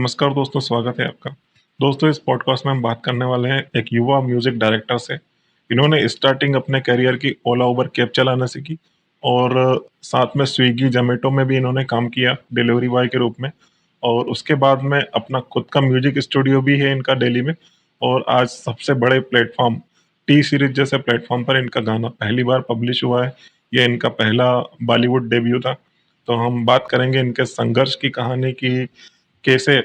नमस्कार दोस्तों, स्वागत है आपका। दोस्तों, इस पॉडकास्ट में हम बात करने वाले हैं एक युवा म्यूजिक डायरेक्टर से। इन्होंने स्टार्टिंग अपने करियर की ओला, उबर कैब चलाने से की और साथ में स्विगी, ज़ोमैटो में भी इन्होंने काम किया डिलीवरी बॉय के रूप में। और उसके बाद में अपना खुद का म्यूजिक स्टूडियो भी है इनका दिल्ली में। और आज सबसे बड़े प्लेटफ़ॉर्म टी सीरीज़ जैसे प्लेटफ़ॉर्म पर इनका गाना पहली बार पब्लिश हुआ है। ये इनका पहला बॉलीवुड डेब्यू था। तो हम बात करेंगे इनके संघर्ष की कहानी की, कैसे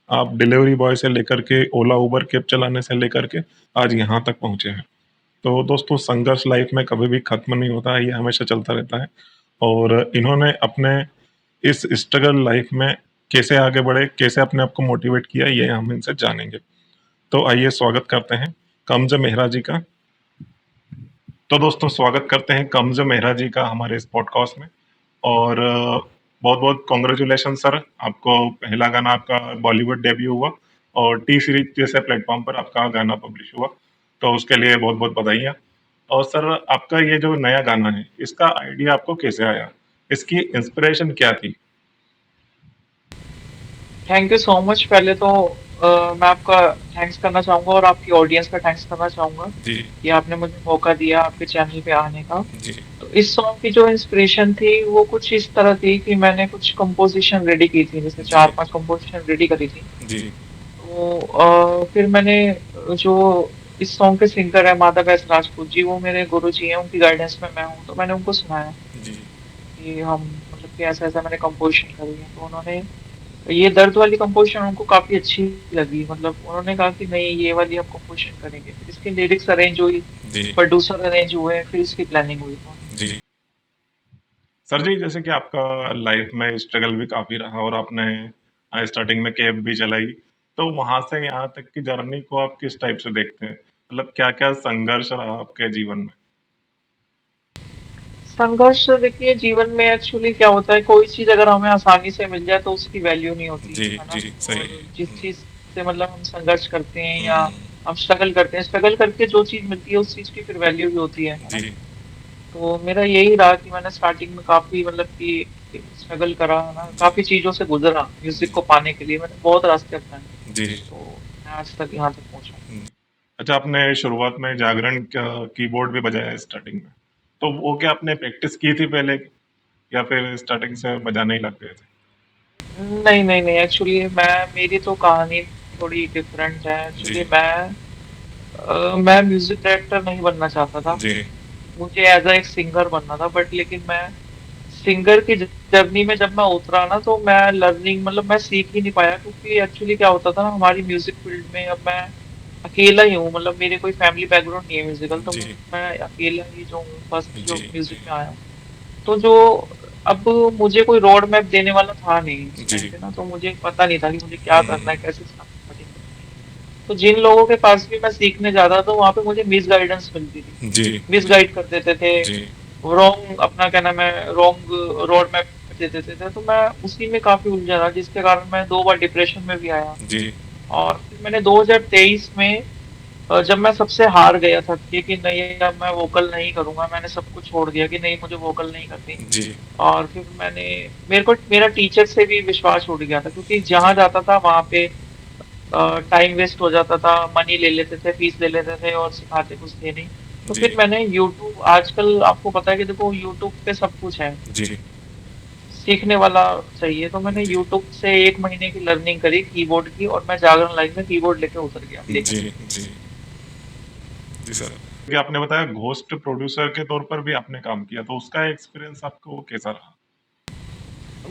आप डिलीवरी बॉय से लेकर के ओला उबर कैब चलाने से लेकर के आज यहाँ तक पहुँचे हैं। तो दोस्तों, संघर्ष लाइफ में कभी भी खत्म नहीं होता है, ये हमेशा चलता रहता है। और इन्होंने अपने इस स्ट्रगल लाइफ में कैसे आगे बढ़े, कैसे अपने आप को मोटिवेट किया, ये हम इनसे जानेंगे। तो आइए स्वागत करते हैं कमज मेहरा जी का। तो दोस्तों, स्वागत करते हैं कमज मेहरा जी का हमारे इस पॉडकास्ट में। और बहुत-बहुत कांग्रेचुलेशन सर, आपको पहला गाना आपका बॉलीवुड डेब्यू हुआ और टी सीरीज जैसे प्लेटफ़ॉर्म पर आपका गाना पब्लिश हुआ, तो उसके लिए बहुत-बहुत बधाइयाँ। और सर, आपका ये जो नया गाना है, इसका आइडिया आपको कैसे आया? इसकी इंस्पिरेशन क्या थी? Thank you so much. पहले तो मैं आपका थैंक्स करना चाहूंगा और आपकी ऑडियंस का थैंक्स करना चाहूंगा जी, कि आपने मुझे मौका दिया आपके चैनल पे आने का। जी, तो इस सॉन्ग की जो इंस्पिरेशन थी वो कुछ इस तरह थी कि मैंने कुछ कंपोजिशन रेडी की थी, जैसे जी, चार पांच कंपोजिशन रेडी करी थी। जी, तो फिर मैंने जो इस सॉन्ग के सिंगर है माधव एस राजपूत जी, वो मेरे गुरु जी हैं, उनकी गाइडेंस में मैं हूँ, तो मैंने उनको सुनाया जी, कि हम मतलब कि ऐसा ऐसा मैंने कंपोजिशन करी है। तो उन्होंने ये दर्द वाली कंपोजिशन उनको काफी अच्छी लगी, मतलब उन्होंने कहा कि नहीं ये वाली हम कंपोजिशन करेंगे। फिर इसकी लिरिक्स अरेंज हुई, जी, प्रोड्यूसर अरेंज हुए, फिर इसकी प्लानिंग हुई। तो जी। सर जी, जैसे कि आपका लाइफ में स्ट्रगल भी काफ़ी रहा और आपने स्टार्टिंग में कैब भी चलाई, तो वहाँ से यहाँ तक की जर्नी को आप किस टाइप से देखते हैं? मतलब क्या-क्या संघर्ष रहा आपके जीवन में? संघर्ष देखिए, जीवन में एक्चुअली क्या होता है, कोई चीज अगर हमें आसानी से मिल जाए तो उसकी वैल्यू नहीं होती जी, है ना। जी, सही। और जिस चीज से मतलब हम संघर्ष करते हैं या हुँ, हम स्ट्रगल करते हैं, स्ट्रगल करके जो चीज मिलती है उस चीज की फिर वैल्यू भी होती है ना। जी, तो मेरा यही रहा कि मैंने स्टार्टिंग में काफी मतलब कि स्ट्रगल करा है ना, जी, काफी चीजों से गुजरा म्यूजिक जी, को पाने के लिए, मैंने बहुत रास्ते अपनाए। जी, तो मैं आज तक यहाँ तक पहुंचा हूँ। हुँ। अच्छा, आपने शुरुआत में जागरण का कीबोर्ड भी बजाया स्टार्टिंग में, तो वो क्या आपने प्रैक्टिस की थी पहले या फिर स्टार्टिंग से बजाने ही लग गए थे? नहीं नहीं नहीं, एक्चुअली मेरी तो कहानी थोड़ी डिफरेंट है। एक्चुअली जी, मैं म्यूजिक डायरेक्टर नहीं बनना चाहता था, जी, मुझे एज अ एक सिंगर बनना था। बट लेकिन मैं सिंगर की जर्नी में जब मैं उतरा ना, तो मैं लर्निंग मतलब मैं सीख ही नहीं पाया, क्योंकि एक्चुअली क्या होता था ना हमारी म्यूजिक फील्ड में, अब मैं अकेला ही हूँ, मतलब मेरे कोई फैमिली बैकग्राउंड नहीं है म्यूजिकल, तो जी, मैं अकेला ही जो हूँ फर्स्ट जो जी, म्यूजिक में आया हूँ। तो जो अब मुझे कोई रोड मैप देने वाला था नहीं उस टाइम जी, पे ना, तो मुझे पता नहीं था कि मुझे क्या करना है, कैसे स्टार्टिंग करनी है। तो जिन लोगों के पास भी मैं सीखने जाता था, वहां पे मुझे मिस गाइडेंस मिलती थी, जी, मिस जी, गाइड कर देते थे, जी, रॉन्ग अपना क्या नाम है, रॉन्ग रोड मैप दे देते थे। तो मैं उसी में काफी उलझा रहा, जिसके कारण मैं 2 बार डिप्रेशन में भी आया। जी, और फिर मैंने 2023 में जब मैं सबसे हार गया था कि नहीं अब मैं वोकल नहीं करूंगा, मैंने सब कुछ छोड़ दिया कि नहीं मुझे वोकल नहीं करनी। जी, और फिर मेरे को मेरा टीचर से भी विश्वास उठ गया था, क्योंकि जहां जी, जाता था वहां पे टाइम वेस्ट हो जाता था, मनी ले लेते थे, फीस ले लेते थे और सिखाते कुछ थे नहीं। तो फिर जी, मैंने यूट्यूब, आजकल आपको पता है कि देखो यूट्यूब पे सब कुछ है, जी, सीखने वाला चाहिए। तो मैंने जी, यूट्यूब से 1 महीने की लर्निंग करी कीबोर्ड की, और मैं जागरण लाइन में कीबोर्ड लेके उतर गया लेकर। जी, जी, जी सर। कि आपने बताया घोस्ट प्रोड्यूसर के तौर पर भी आपने काम किया, तो उसका एक्सपीरियंस आपको कैसा रहा?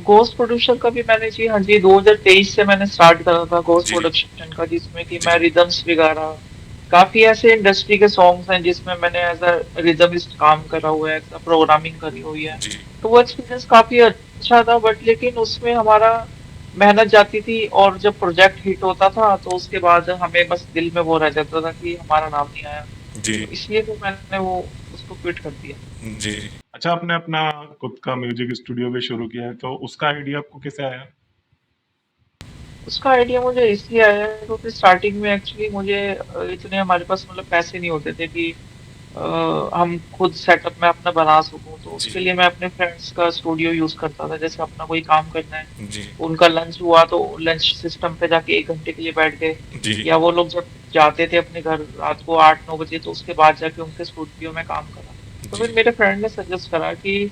घोस्ट प्रोडक्शन का भी मैंने, जी हाँ जी, 2023 से मैंने स्टार्ट करा था घोस्ट जी, प्रोडक्शन का, जिसमें कि जी, मैं रिदम्स वगैरह, काफी ऐसे इंडस्ट्री के सॉन्ग्स हैं जिसमें मैंने एज अ रिदमिस्ट काम करा हुआ है, प्रोग्रामिंग करी हुई है। जी, तो वो एक्सपीरियंस काफी अच्छा था, बट लेकिन उसमें हमारा मेहनत जाती थी, और जब प्रोजेक्ट हिट होता था तो उसके बाद हमें बस दिल में वो रह जाता था कि हमारा नाम नहीं आया। जी, तो इसलिए फिर मैंने वो उसको क्विट कर दिया। जी। अच्छा, आपने अपना खुद का म्यूजिक स्टूडियो भी शुरू किया है, तो उसका आइडिया आपको कैसे आया? उसका आइडिया मुझे इसलिए आया क्योंकि स्टार्टिंग में एक्चुअली मुझे इतने हमारे पास मतलब पैसे नहीं होते थे कि हम खुद सेटअप में अपना बना सकूं, तो जी, उसके लिए मैं अपने फ्रेंड्स का स्टूडियो यूज करता था। जैसे अपना कोई काम करना है, जी, उनका लंच हुआ तो लंच सिस्टम पे जाके 1 घंटे के लिए बैठ गए, जी, या वो लोग जब जाते थे अपने घर रात को 8-9 बजे, तो उसके बाद जाके उनके स्टूडियो में काम करा। तो जी, फिर मेरे फ्रेंड ने सजेस्ट करा कि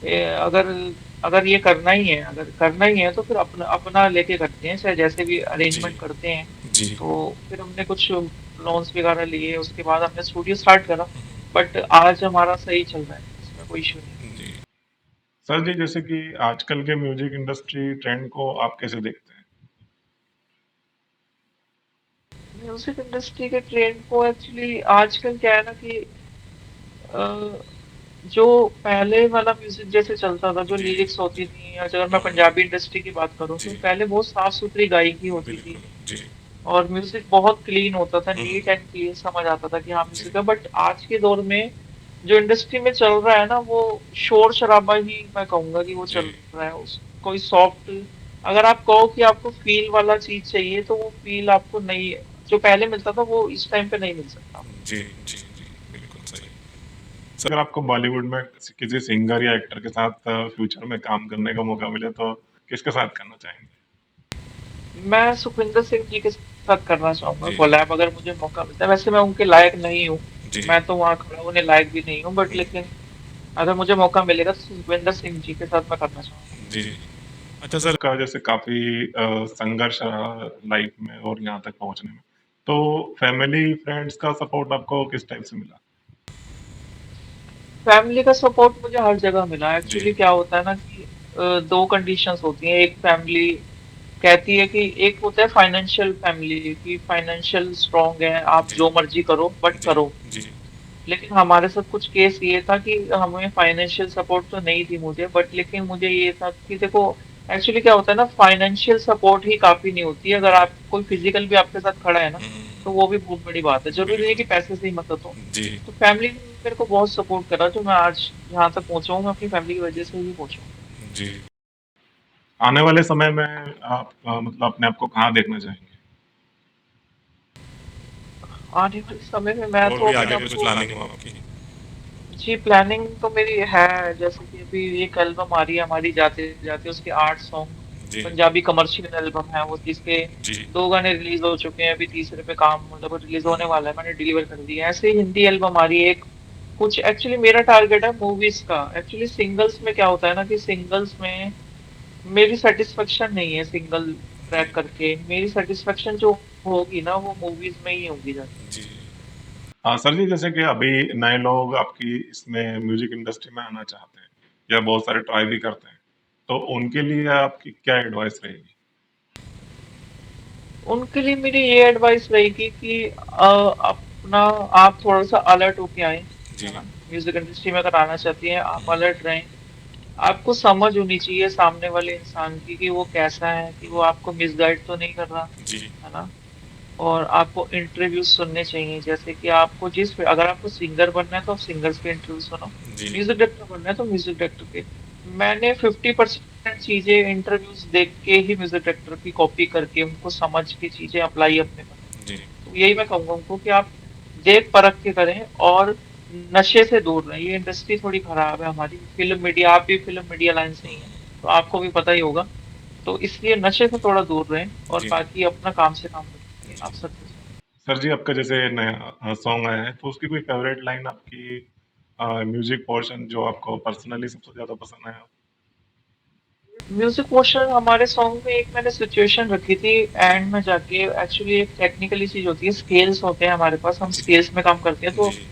अगर अगर ये करना ही है, अगर करना ही है तो फिर अपना अपना लेके करते हैं, चाहे जैसे भी जी, अरेंजमेंट करते हैं। जी, तो फिर हमने कुछ लोन्स वगैरह लिए, उसके बाद हमने स्टूडियो स्टार्ट करा। बट आज हमारा सही चल रहा है, इसमें कोई इशू नहीं है। जी। सर जी, जैसे कि आजकल के म्यूजिक इंडस्ट्री ट्रेंड को आप कैसे देखते हैं? म्यूजिक इंडस्ट्री के ट्रेंड को एक्चुअली आजकल क्या है ना कि अ, जो पहले वाला म्यूजिक जैसे चलता था, जो जी, लिरिक्स होती थी, या अगर मैं पंजाबी इंडस्ट्री की बात करूँ, जी, तो पहले बहुत साफ सुथरी गायकी होती थी बिल्कुल, जी, और म्यूजिक बहुत क्लीन होता था, हुँ, नीट एंड क्लीन समझ आता था कि हाँ जी, म्यूजिक है। बट आज के दौर में जो इंडस्ट्री में चल रहा है ना, वो शोर शराबा ही मैं कहूंगा कि वो जी, चल रहा है। उस कोई सॉफ्ट, अगर आप कहो कि आपको फील वाला चीज चाहिए, तो वो फील आपको नहीं, जो पहले मिलता था वो इस टाइम पे नहीं मिल सकता। जी, जी, जी, बिल्कुल सही। सर, अगर आपको बॉलीवुड में किसी सिंगर या एक्टर के साथ फ्यूचर में काम करने का मौका मिले तो किसके साथ करना चाहेंगे? मैं सुखविंदर सिंह जी के साथ करना चाहूंगा जी, कोलैब, अगर मुझे मौका मिलता है। वैसे मैं उनके लायक नहीं हूँ, जी, मैं तो वहाँ खड़ा होने लायक भी नहीं हूँ, बट लेकिन अगर मुझे मौका मिलेगा तो सुखविंदर सिंह जी के साथ मैं करना चाहूंगा। जी। अच्छा सर, का जैसे काफी संघर्ष रहा लाइफ में और यहाँ तक पहुंचने में, तो फैमिली फ्रेंड्स का सपोर्ट आपको किस टाइप से मिला? फैमिली का सपोर्ट मुझे हर जगह मिला। जी, एक्चुअली क्या होता है ना कि दो कंडीशंस होती हैं। एक फैमिली कहती है कि, एक होता है फाइनेंशियल फैमिली की, फाइनेंशियल स्ट्रांग है, आप जी, जो मर्जी करो बट जी, करो। जी, लेकिन हमारे साथ कुछ केस ये था कि हमें फाइनेंशियल सपोर्ट तो नहीं थी मुझे, बट लेकिन मुझे ये था कि देखो, एक्चुअली क्या होता है ना, फाइनेंशियल सपोर्ट ही काफी नहीं होती है। अगर आप कोई फिजिकल भी आपके साथ खड़ा है ना, तो वो भी बहुत बड़ी बात है। जरूरी नहीं है बिल्कुल, कि पैसे से ही मदद हो। जी, तो फैमिली ने मेरे को बहुत सपोर्ट करा, जो मैं आज यहाँ तक पहुंचा हूँ, मैं अपनी फैमिली की वजह से ही पहुंचा हूँ। जी। आने वाले समय में आप मतलब अपने आप को कहाँ देखना चाहेंगे? आने वाले समय में मैं और तो भी अपने आगे आप कुछ को, प्लानिंग हो आपकी? जी प्लानिंग तो मेरी है। जैसे कि अभी एक एल्बम आ रही है हमारी, जाते जाते, उसके 8 सॉन्ग, जी, पंजाबी कमर्शियल एल्बम है वो, जिसके जी, 2 गाने रिलीज हो चुके हैं, अभी तीसरे पे काम मतलब रिलीज होने वाला है, मैंने डिलीवर कर दिया है। ऐसे ही हिंदी एल्बम आ रही है एक। कुछ एक्चुअली मेरा टारगेट है मूवीज का। एक्चुअली सिंगल्स में क्या होता है ना कि सिंगल्स में मेरी सेटिस्फेक्शन नहीं है। सिंगल ट्रैक करके मेरी सेटिस्फेक्शन जो होगी ना, वो मूवीज में ही होगी जाके। जी। हाँ सर जी, जैसे कि अभी नए लोग आपकी इसमें म्यूजिक इंडस्ट्री में आना चाहते हैं या बहुत सारे ट्राई भी करते हैं, तो उनके लिए आपकी क्या एडवाइस रहेगी? उनके लिए मेरी ये एडवाइस रहेगी कि अपना आप थोड़ा सा अलर्ट होके आए, जी, है ना। म्यूजिक इंडस्ट्री में अगर आना चाहती हैं, आप अलर्ट रहें। आपको समझ होनी चाहिए सामने वाले इंसान की, कि वो कैसा है, कि वो आपको मिसगाइड तो नहीं कर रहा, जी, है ना। और आपको इंटरव्यूज सुनने चाहिए। जैसे कि आपको अगर आपको सिंगर बनना है तो आप सिंगर्स के इंटरव्यू सुनो, जी, म्यूजिक डायरेक्टर बनना है तो म्यूजिक डायरेक्टर के। मैंने 50% चीजें इंटरव्यूज देख के ही, म्यूजिक डायरेक्टर की कॉपी करके, उनको समझ के चीजें अप्लाई अपने पर की हैं। जी, तो यही मैं कहूंगा उनको कि आप देख परख के करें, और नशे से दूर रहें। ये इंडस्ट्री थोड़ी खराब है हमारी, फिल्म मीडिया, आप भी फिल्म मीडिया लाइन से ही है, तो आपको भी पता ही होगा। तो इसलिए नशे से थोड़ा दूर रहें, और जी, बाकी अपना काम से काम रखें, जी। आप सक्सेस होंगे। सर जी, आपका जैसे नया सॉन्ग आया है, तो उसकी कोई फेवरेट लाइन आपकी, म्यूजिक पोर्शन जो आपको पर्सनली सबसे ज्यादा पसंद आया? म्यूजिक पोर्शन हमारे सॉन्ग में एक मैंने सिचुएशन रखी थी एंड में जाके। एक्चुअली एक टेक्निकली चीज होती है, स्केल्स होते हैं हमारे पास, हम जी, स्केल्स में काम करते हैं। तो जी,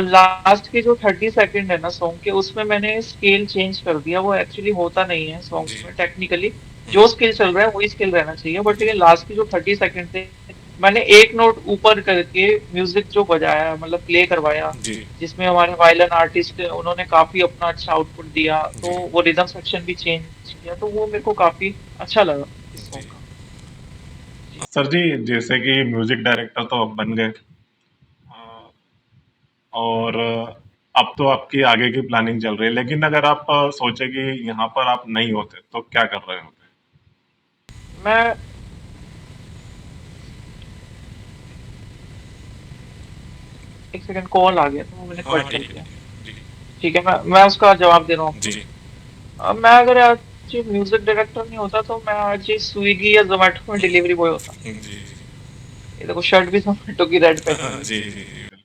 लास्ट के जो 30 सेकंड है ना सॉन्ग के, उसमें मैंने स्केल चेंज कर दिया। वो एक्चुअली होता नहीं है सॉन्ग्स जी, में टेक्निकली, जो स्केल चल रहा है वही स्केल रहना चाहिए। बट जी, लेकिन लास्ट के जो 30 सेकंड थे, मैंने एक नोट ऊपर करके म्यूजिक जो बजाया, मतलब प्ले करवाया, जी, जिसमें हमारे वायलिन आर्टिस्ट उन्होंने काफी अपना अच्छा आउटपुट दिया, तो जी, वो रिदम सेक्शन भी चेंज किया, तो वो मेरे को काफी अच्छा लगा इस जी। सॉन्ग का। जी। सर जी, जैसे कि म्यूजिक डायरेक्टर तो अब बन गए, अ, और अब तो आपकी आगे की प्लानिंग चल रही है, लेकिन अगर आप सोचे कि यहाँ पर आप नहीं होते तो क्या कर रहे होते? मैं एक सेकंड कॉल आ गया था, वो मैंने हाँ कट कर ठीक दिया। है जी ठीक है, मैं उसका जवाब दे रहा हूँ आपको। जी अब मैं अगर आज म्यूजिक डायरेक्टर नहीं होता तो मैं आज स्विगी या जोमेटो में डिलीवरी बॉय होता। जी जी ये देखो शर्ट भी जोमेटो की रेड पहनी हुई है। जी जी जी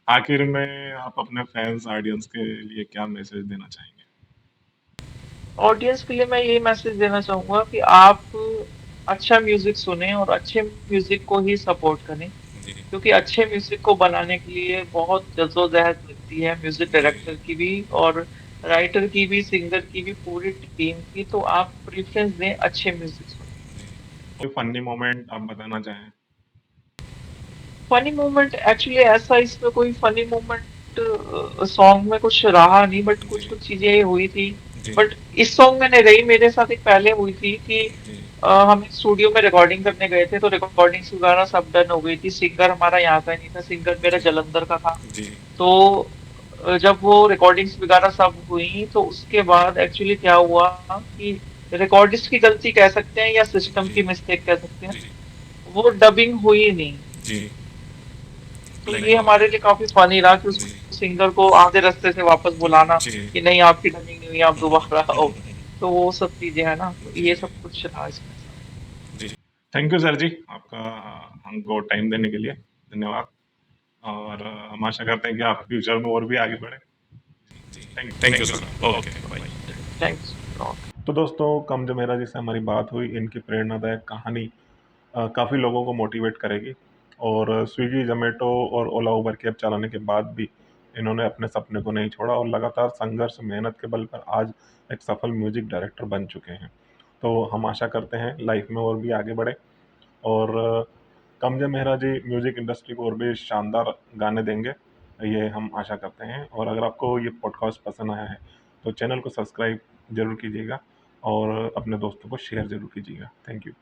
आखिर में आप अपने फैंस ऑडियंस के लिए क्या मैसेज देना चाहेंगे? ऑडियंस के लिए मैं यही मैसेज देना चाहूंगा कि आप अच्छा म्यूजिक सुने और अच्छे म्यूजिक को ही सपोर्ट करें, जी क्योंकि अच्छे म्यूजिक को बनाने के लिए बहुत जद्दोजहद लगती है, म्यूजिक जी डायरेक्टर की भी और राइटर की भी, सिंगर की भी, पूरी टीम की। तो आप प्रेफरेंस दें अच्छे म्यूजिक सुनने। कोई फनी मोमेंट आप बताना चाहें? फनी मोमेंट एक्चुअली ऐसा इसमें कोई फनी मोमेंट सॉन्ग में कुछ रहा नहीं, बट जी कुछ कुछ चीजें हुई थी। जी बट इस सॉन्ग में नहीं रही, मेरे साथ एक पहले हुई थी कि जी हम स्टूडियो में रिकॉर्डिंग करने गए थे, तो रिकॉर्डिंग्स वगैरह सब डन हो गई थी। सिंगर हमारा यहाँ का नहीं था, सिंगर मेरा जी जलंधर का था। जी तो जब वो रिकॉर्डिंग्स वगैरह सब हुई तो उसके बाद एक्चुअली क्या हुआ कि रिकॉर्डिस्ट की गलती कह सकते हैं या सिस्टम जी की मिस्टेक कह सकते हैं, जी वो डबिंग हुई नहीं। जी तो लाइक ये हमारे लिए काफी फनी रहा कि उस जी सिंगर को आधे रास्ते से वापस बुलाना जी कि नहीं आपकी डबिंग नहीं हुई, आप दोबारा आओ। तो वो सब चीजें है ना, तो जी ये सब कुछ रहा इसमें सर। जी थैंक यू सर जी, आपका हमको टाइम देने के लिए धन्यवाद। और हम आशा करते हैं कि आप फ्यूचर में और भी आगे बढ़े। जी thank you thank you sir sir. Okay bye thanks. तो दोस्तों, कम जमेरा जी से हमारी बात हुई, इनकी प्रेरणादायक कहानी काफ़ी लोगों को मोटिवेट करेगी। और स्विगी, ज़ोमैटो और ओला, उबर कैब चलाने के बाद भी इन्होंने अपने सपने को नहीं छोड़ा और लगातार संघर्ष, मेहनत के बल पर आज एक सफल म्यूज़िक डायरेक्टर बन चुके हैं। तो हम आशा करते हैं लाइफ में और भी आगे बढ़ें और कमजम मेहरा जी म्यूज़िक इंडस्ट्री को और भी शानदार गाने देंगे, ये हम आशा करते हैं। और अगर आपको ये पॉडकास्ट पसंद आया है तो चैनल को सब्सक्राइब ज़रूर कीजिएगा और अपने दोस्तों को शेयर ज़रूर कीजिएगा। Thank you.